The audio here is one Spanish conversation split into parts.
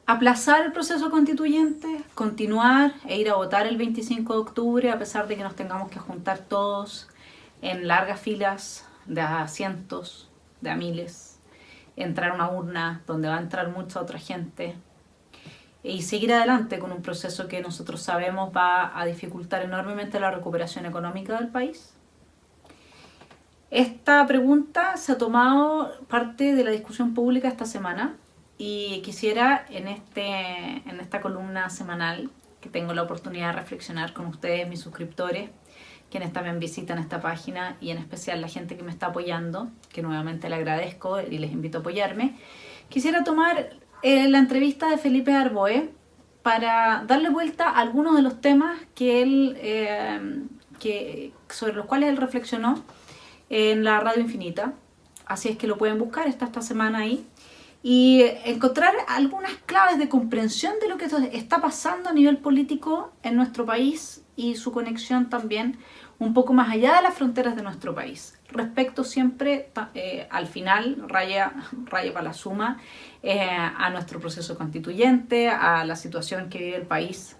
aplazar el proceso constituyente, continuar e ir a votar el 25 de octubre, a pesar de que nos tengamos que juntar todos en largas filas de a cientos, de a miles, entrar a una urna donde va a entrar mucha otra gente y seguir adelante con un proceso que nosotros sabemos va a dificultar enormemente la recuperación económica del país. Esta pregunta se ha tomado parte de la discusión pública esta semana y quisiera en esta columna semanal que tengo la oportunidad de reflexionar con ustedes, mis suscriptores, quienes también visitan esta página y en especial la gente que me está apoyando, que nuevamente le agradezco y les invito a apoyarme. Quisiera tomar la entrevista de Felipe Arboe para darle vuelta a algunos de los temas que él, sobre los cuales él reflexionó en la Radio Infinita. Así es que lo pueden buscar, está esta semana ahí. Y encontrar algunas claves de comprensión de lo que está pasando a nivel político en nuestro país y su conexión también un poco más allá de las fronteras de nuestro país. Respecto siempre, al final, raya para la suma, a nuestro proceso constituyente, a la situación que vive el país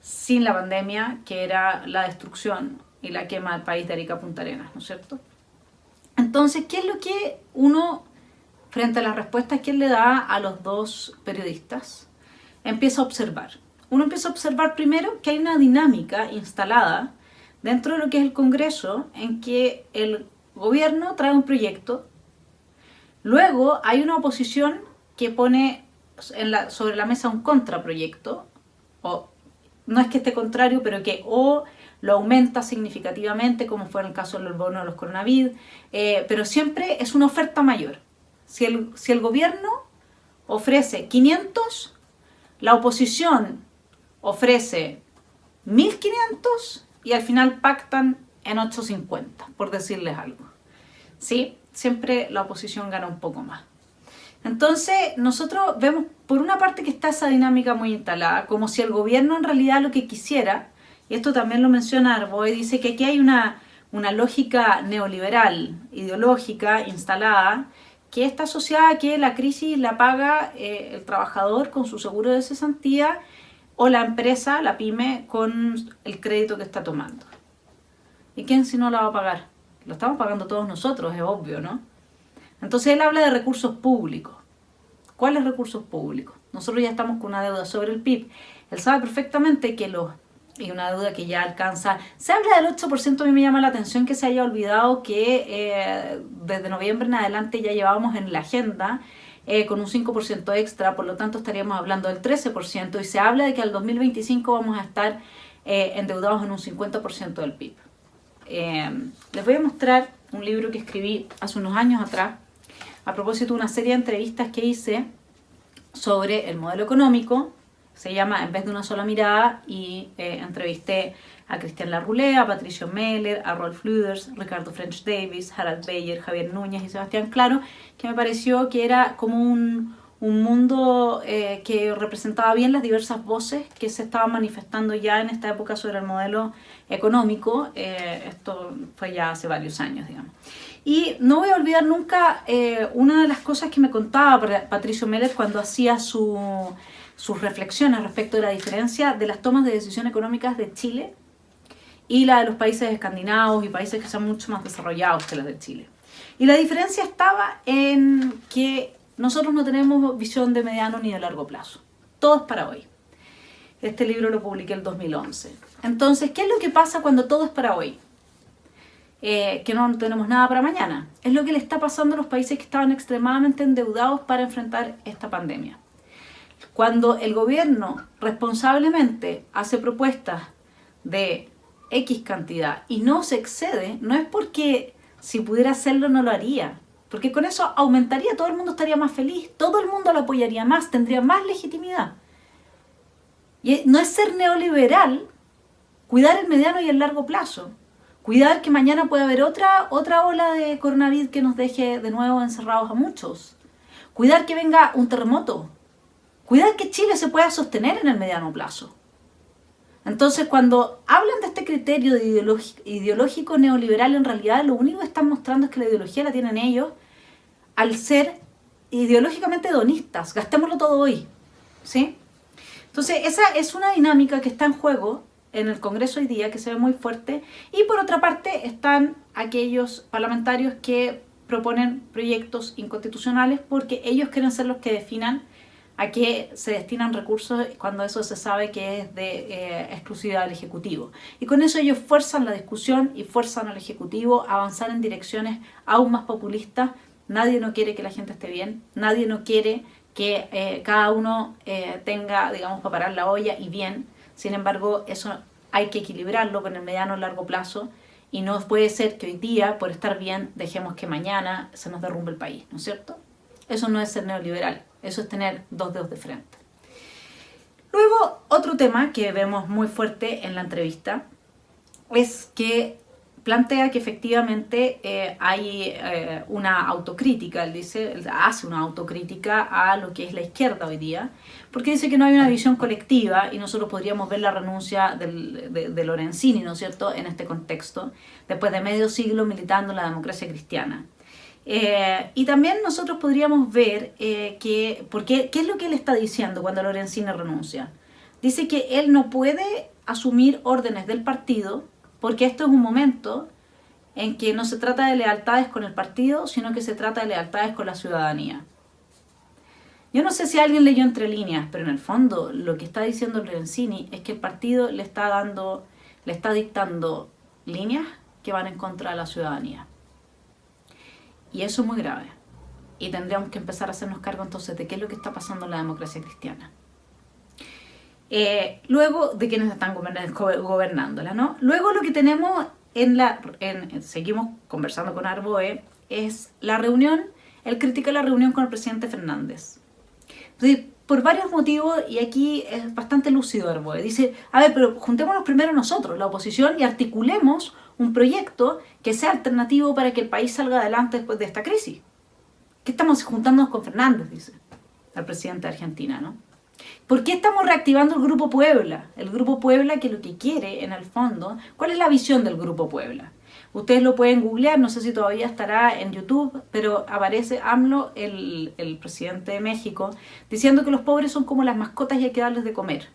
sin la pandemia, que era la destrucción y la quema del país de Arica a Punta Arenas, ¿no es cierto? Entonces, ¿qué es lo que uno, frente a las respuestas que él le da a los dos periodistas, empieza a observar? Uno empieza a observar primero que hay una dinámica instalada dentro de lo que es el Congreso en que el gobierno trae un proyecto, luego hay una oposición que pone sobre la mesa un contraproyecto, o no es que esté contrario, pero que o lo aumenta significativamente, como fue en el caso del bono de los coronavirus, pero siempre es una oferta mayor. Si el gobierno ofrece 500, la oposición ofrece 1.500 y al final pactan en 850, por decirles algo. ¿Sí? Siempre la oposición gana un poco más. Entonces, nosotros vemos por una parte que está esa dinámica muy instalada, como si el gobierno en realidad lo que quisiera, y esto también lo menciona Arboe, dice que aquí hay una lógica neoliberal, ideológica, instalada, que está asociada a que la crisis la paga el trabajador con su seguro de cesantía o la empresa, la pyme, con el crédito que está tomando. ¿Y quién si no la va a pagar? Lo estamos pagando todos nosotros, es obvio, ¿no? Entonces él habla de recursos públicos. ¿Cuáles recursos públicos? Nosotros ya estamos con una deuda sobre el PIB. Él sabe perfectamente que y una deuda que ya alcanza... Se habla del 8%, a mí me llama la atención que se haya olvidado que desde noviembre en adelante ya llevábamos en la agenda con un 5% extra, por lo tanto estaríamos hablando del 13%, y se habla de que al 2025 vamos a estar endeudados en un 50% del PIB. Les voy a mostrar un libro que escribí hace unos años atrás, a propósito de una serie de entrevistas que hice sobre el modelo económico. Se llama En vez de una sola mirada, y entrevisté a Cristian Larroulé, a Patricio Meller, a Rolf Luders, Ricardo French Davis, Harald Beyer, Javier Núñez y Sebastián Claro, que me pareció que era como un mundo que representaba bien las diversas voces que se estaban manifestando ya en esta época sobre el modelo económico. Esto fue ya hace varios años, digamos. Y no voy a olvidar nunca una de las cosas que me contaba Patricio Meller cuando hacía sus reflexiones respecto de la diferencia de las tomas de decisión económicas de Chile y la de los países escandinavos y países que son mucho más desarrollados que las de Chile. Y la diferencia estaba en que nosotros no tenemos visión de mediano ni de largo plazo. Todo es para hoy. Este libro lo publiqué en el 2011. Entonces, ¿qué es lo que pasa cuando todo es para hoy? Que no tenemos nada para mañana. Es lo que le está pasando a los países que estaban extremadamente endeudados para enfrentar esta pandemia. Cuando el gobierno responsablemente hace propuestas de X cantidad y no se excede, no es porque si pudiera hacerlo no lo haría, porque con eso aumentaría, todo el mundo estaría más feliz, todo el mundo lo apoyaría más, tendría más legitimidad. Y no es ser neoliberal cuidar el mediano y el largo plazo, cuidar que mañana puede haber otra ola de coronavirus que nos deje de nuevo encerrados a muchos, cuidar que venga un terremoto, cuidar que Chile se pueda sostener en el mediano plazo. Entonces, cuando hablan de este criterio de ideológico neoliberal, en realidad lo único que están mostrando es que la ideología la tienen ellos al ser ideológicamente hedonistas. Gastémoslo todo hoy. ¿sí? Entonces, esa es una dinámica que está en juego en el Congreso hoy día, que se ve muy fuerte, y por otra parte están aquellos parlamentarios que proponen proyectos inconstitucionales porque ellos quieren ser los que definan a qué se destinan recursos cuando eso se sabe que es de exclusividad del Ejecutivo. Y con eso ellos fuerzan la discusión y fuerzan al Ejecutivo a avanzar en direcciones aún más populistas. Nadie no quiere que la gente esté bien, nadie no quiere que cada uno tenga, digamos, para parar la olla y bien. Sin embargo, eso hay que equilibrarlo con el mediano y largo plazo y no puede ser que hoy día, por estar bien, dejemos que mañana se nos derrumbe el país, ¿no es cierto? Eso no es ser neoliberal, eso es tener dos dedos de frente. Luego, otro tema que vemos muy fuerte en la entrevista es que plantea que efectivamente hay una autocrítica, él dice, él hace una autocrítica a lo que es la izquierda hoy día, porque dice que no hay una visión colectiva y nosotros podríamos ver la renuncia de Lorenzini, ¿no es cierto?, en este contexto, después de medio siglo militando en la democracia cristiana. Y también nosotros podríamos ver qué es lo que él está diciendo cuando Lorenzini renuncia. Dice que él no puede asumir órdenes del partido porque esto es un momento en que no se trata de lealtades con el partido, sino que se trata de lealtades con la ciudadanía. Yo no sé si alguien leyó entre líneas, pero en el fondo lo que está diciendo Lorenzini es que el partido le está dictando líneas que van en contra de la ciudadanía. Y eso es muy grave. Y tendríamos que empezar a hacernos cargo entonces de qué es lo que está pasando en la democracia cristiana. Luego de quienes están gobernándola, ¿no? Luego lo que tenemos seguimos conversando con Arboe, es la reunión, él critica la reunión con el presidente Fernández. Entonces, por varios motivos, y aquí es bastante lúcido Arboe, dice, a ver, pero juntémonos primero nosotros, la oposición, y articulemos un proyecto que sea alternativo para que el país salga adelante después de esta crisis. ¿Qué estamos juntándonos con Fernández?, dice el presidente de Argentina, ¿no? ¿Por qué estamos reactivando el Grupo Puebla? El Grupo Puebla, que lo que quiere, en el fondo, ¿cuál es la visión del Grupo Puebla? Ustedes lo pueden googlear, no sé si todavía estará en YouTube, pero aparece AMLO, el presidente de México, diciendo que los pobres son como las mascotas y hay que darles de comer.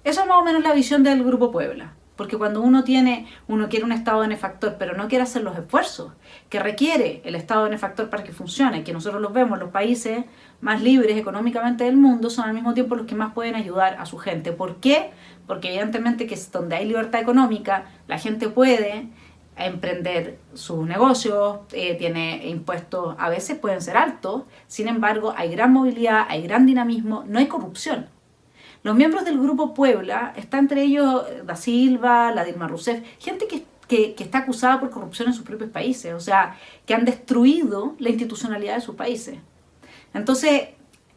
Eso es más o menos la visión del Grupo Puebla. Porque cuando uno quiere un Estado benefactor, pero no quiere hacer los esfuerzos que requiere el Estado benefactor para que funcione, que nosotros los vemos, los países más libres económicamente del mundo son al mismo tiempo los que más pueden ayudar a su gente. ¿Por qué? Porque evidentemente que es donde hay libertad económica, la gente puede emprender sus negocios, tiene impuestos, a veces pueden ser altos, sin embargo hay gran movilidad, hay gran dinamismo, no hay corrupción. Los miembros del Grupo Puebla, está entre ellos Da Silva, la Dilma Rousseff, gente que está acusada por corrupción en sus propios países, o sea, que han destruido la institucionalidad de sus países. Entonces,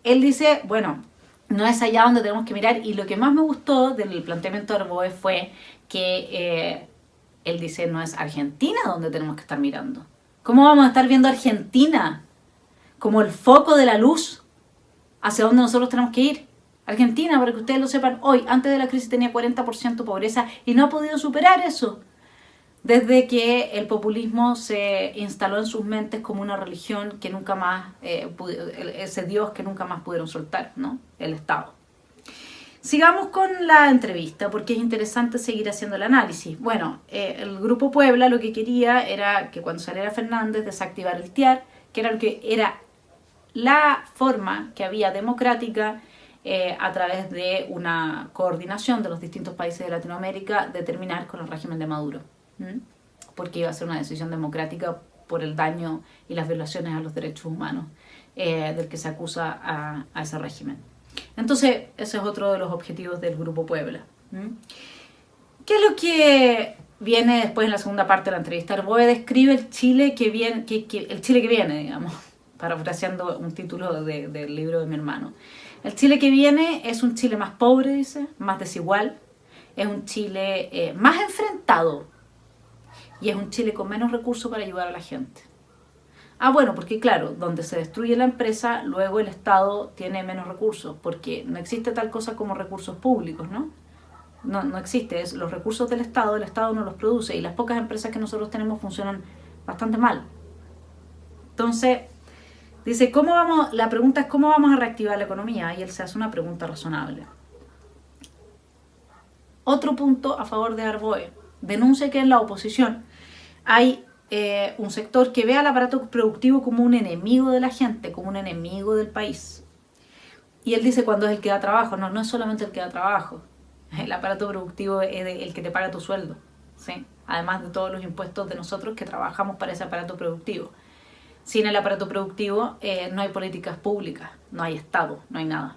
él dice, bueno, no es allá donde tenemos que mirar, y lo que más me gustó del planteamiento de Arboe fue que él dice, no es Argentina donde tenemos que estar mirando. ¿Cómo vamos a estar viendo Argentina como el foco de la luz hacia donde nosotros tenemos que ir? Argentina, para que ustedes lo sepan, hoy, antes de la crisis tenía 40% pobreza y no ha podido superar eso desde que el populismo se instaló en sus mentes como una religión que nunca más, ese Dios que nunca más pudieron soltar, ¿no? El Estado. Sigamos con la entrevista porque es interesante seguir haciendo el análisis. Bueno, el Grupo Puebla lo que quería era que cuando saliera Fernández desactivar el TIAR, que era lo que era la forma que había democrática a través de una coordinación de los distintos países de Latinoamérica de terminar con el régimen de Maduro, porque iba a ser una decisión democrática por el daño y las violaciones a los derechos humanos del que se acusa a ese régimen. Entonces, ese es otro de los objetivos del Grupo Puebla. ¿Qué es lo que viene después en la segunda parte de la entrevista? Arboe describe el Chile que viene, el Chile que viene, digamos, parafraseando un título del libro de mi hermano. El Chile que viene es un Chile más pobre, dice, más desigual, es un Chile más enfrentado y es un Chile con menos recursos para ayudar a la gente. Bueno, porque claro, donde se destruye la empresa, luego el Estado tiene menos recursos, porque no existe tal cosa como recursos públicos, ¿no? No existe, es los recursos del Estado, el Estado no los produce y las pocas empresas que nosotros tenemos funcionan bastante mal. Entonces, Dice, la pregunta es cómo vamos a reactivar la economía, y él se hace una pregunta razonable. Otro punto a favor de Arboe, denuncia que en la oposición hay un sector que ve al aparato productivo como un enemigo de la gente, como un enemigo del país. Y él dice cuando es el que da trabajo, no es solamente el que da trabajo, el aparato productivo es el que te paga tu sueldo, ¿sí? Además de todos los impuestos de nosotros que trabajamos para ese aparato productivo. Sin el aparato productivo no hay políticas públicas, no hay Estado, no hay nada.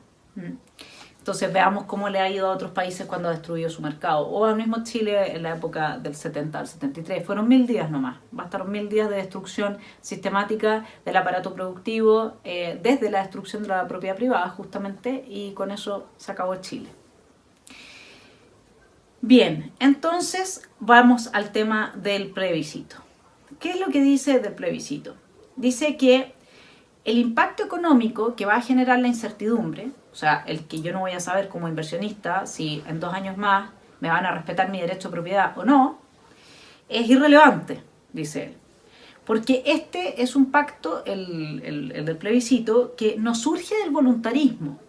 Entonces veamos cómo le ha ido a otros países cuando ha destruido su mercado. O al mismo Chile en la época del 70 al 73. Fueron 1000 días nomás. Bastaron 1000 días de destrucción sistemática del aparato productivo desde la destrucción de la propiedad privada justamente, y con eso se acabó Chile. Bien, entonces vamos al tema del plebiscito. ¿Qué es lo que dice del plebiscito? Dice que el impacto económico que va a generar la incertidumbre, o sea, el que yo no voy a saber como inversionista si en 2 años más me van a respetar mi derecho a propiedad o no, es irrelevante, dice él. Porque este es un pacto, el del plebiscito, que no surge del voluntarismo,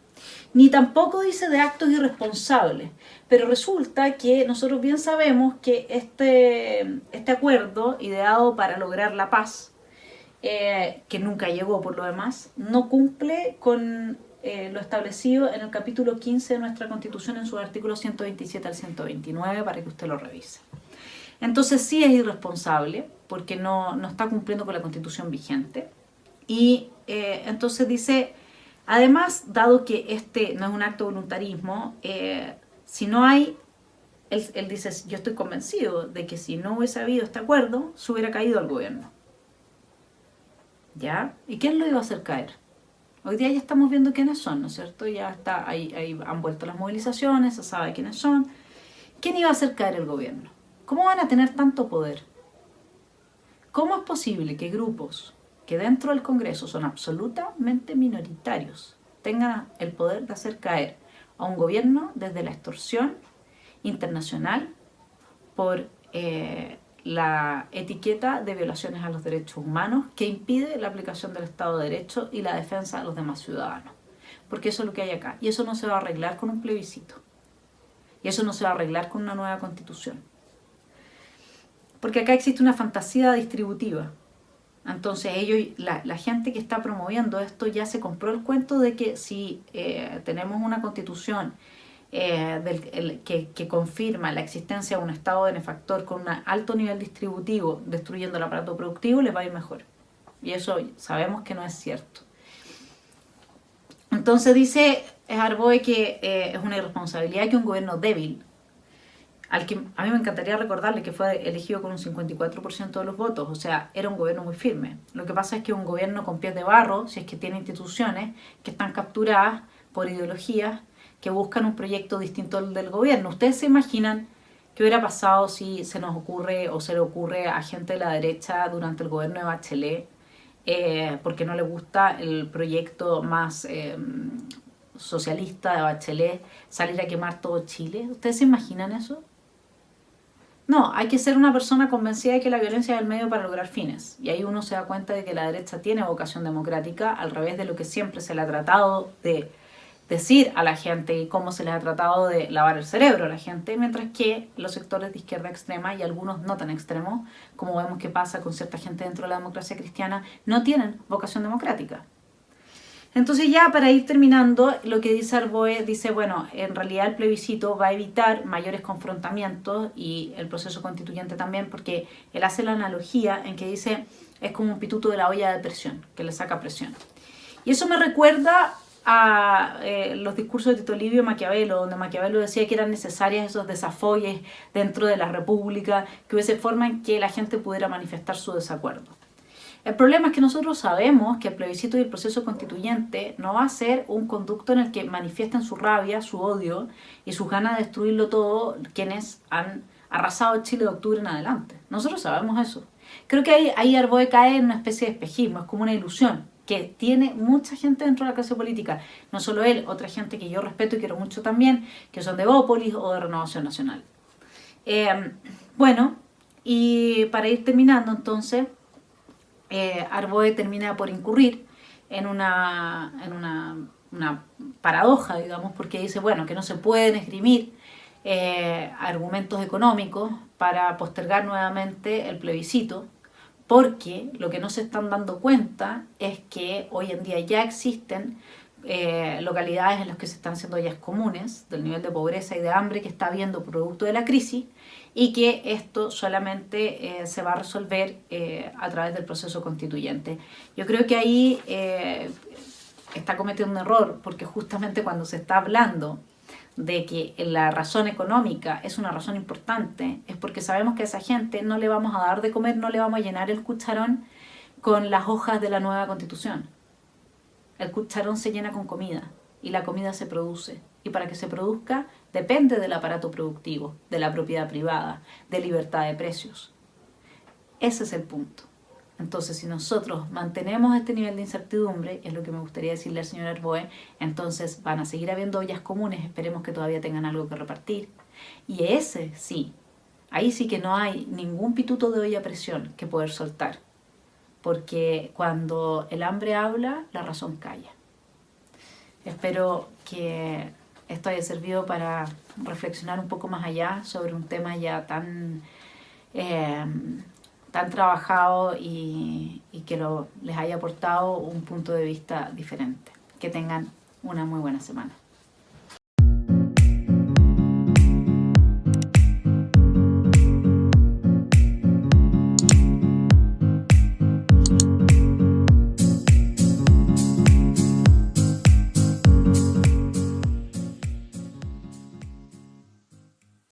ni tampoco dice de actos irresponsables. Pero resulta que nosotros bien sabemos que este acuerdo, ideado para lograr la paz, que nunca llegó por lo demás, no cumple con lo establecido en el capítulo 15 de nuestra Constitución en sus artículos 127 al 129, para que usted lo revise. Entonces sí es irresponsable, porque no está cumpliendo con la Constitución vigente. Y entonces dice, además, dado que este no es un acto de voluntarismo, si no hay, él dice, yo estoy convencido de que si no hubiese habido este acuerdo, se hubiera caído el gobierno. ¿Ya? ¿Y quién lo iba a hacer caer? Hoy día ya estamos viendo quiénes son, ¿no es cierto? Ya está, ahí han vuelto las movilizaciones, se sabe quiénes son. ¿Quién iba a hacer caer el gobierno? ¿Cómo van a tener tanto poder? ¿Cómo es posible que grupos que dentro del Congreso son absolutamente minoritarios tengan el poder de hacer caer a un gobierno desde la extorsión internacional por la etiqueta de violaciones a los derechos humanos que impide la aplicación del Estado de Derecho y la defensa de los demás ciudadanos? Porque eso es lo que hay acá. Y eso no se va a arreglar con un plebiscito. Y eso no se va a arreglar con una nueva constitución. Porque acá existe una fantasía distributiva. Entonces la gente que está promoviendo esto ya se compró el cuento de que si tenemos una constitución que confirma la existencia de un estado benefactor con un alto nivel distributivo destruyendo el aparato productivo, les va a ir mejor. Y eso sabemos que no es cierto. Entonces dice Arboe que es una irresponsabilidad que un gobierno débil, al que a mí me encantaría recordarle que fue elegido con un 54% de los votos, o sea, era un gobierno muy firme. Lo que pasa es que un gobierno con pies de barro, si es que tiene instituciones que están capturadas por ideologías que buscan un proyecto distinto al del gobierno. ¿Ustedes se imaginan qué hubiera pasado si se nos ocurre o se le ocurre a gente de la derecha durante el gobierno de Bachelet, porque no le gusta el proyecto más socialista de Bachelet, salir a quemar todo Chile? ¿Ustedes se imaginan eso? No, hay que ser una persona convencida de que la violencia es el medio para lograr fines. Y ahí uno se da cuenta de que la derecha tiene vocación democrática, al revés de lo que siempre se le ha tratado de decir a la gente y cómo se les ha tratado de lavar el cerebro a la gente, mientras que los sectores de izquierda extrema y algunos no tan extremos, como vemos que pasa con cierta gente dentro de la democracia cristiana, no tienen vocación democrática. Entonces ya para ir terminando, lo que dice Arboe, dice, bueno, en realidad el plebiscito va a evitar mayores confrontamientos y el proceso constituyente también, porque él hace la analogía en que dice, es como un pituto de la olla de presión, que le saca presión. Y eso me recuerda a los discursos de Tito Livio y Maquiavelo, donde Maquiavelo decía que eran necesarias esos desafogues dentro de la república, que hubiese forma en que la gente pudiera manifestar su desacuerdo. El problema es que nosotros sabemos que el plebiscito y el proceso constituyente no va a ser un conducto en el que manifiesten su rabia, su odio y sus ganas de destruirlo todo quienes han arrasado el Chile de octubre en adelante. Nosotros sabemos eso. Creo que ahí Arboe cae en una especie de espejismo, es como una ilusión que tiene mucha gente dentro de la clase política. No solo él, otra gente que yo respeto y quiero mucho también, que son de Bópolis o de Renovación Nacional. Bueno, y para ir terminando entonces, Arboe termina por incurrir una paradoja, digamos, porque dice, bueno, que no se pueden esgrimir argumentos económicos para postergar nuevamente el plebiscito, porque lo que no se están dando cuenta es que hoy en día ya existen localidades en las que se están haciendo ollas comunes del nivel de pobreza y de hambre que está habiendo producto de la crisis, y que esto solamente se va a resolver a través del proceso constituyente. Yo creo que ahí está cometiendo un error, porque justamente cuando se está hablando de que la razón económica es una razón importante, es porque sabemos que a esa gente no le vamos a dar de comer, no le vamos a llenar el cucharón con las hojas de la nueva constitución. El cucharón se llena con comida y la comida se produce. Y para que se produzca depende del aparato productivo, de la propiedad privada, de libertad de precios. Ese es el punto. Entonces, si nosotros mantenemos este nivel de incertidumbre, es lo que me gustaría decirle al señor Arboe, entonces van a seguir habiendo ollas comunes, esperemos que todavía tengan algo que repartir. Y ese sí, ahí sí que no hay ningún pituto de olla a presión que poder soltar, porque cuando el hambre habla, la razón calla. Espero que esto haya servido para reflexionar un poco más allá sobre un tema ya tan trabajado y que les haya aportado un punto de vista diferente. Que tengan una muy buena semana.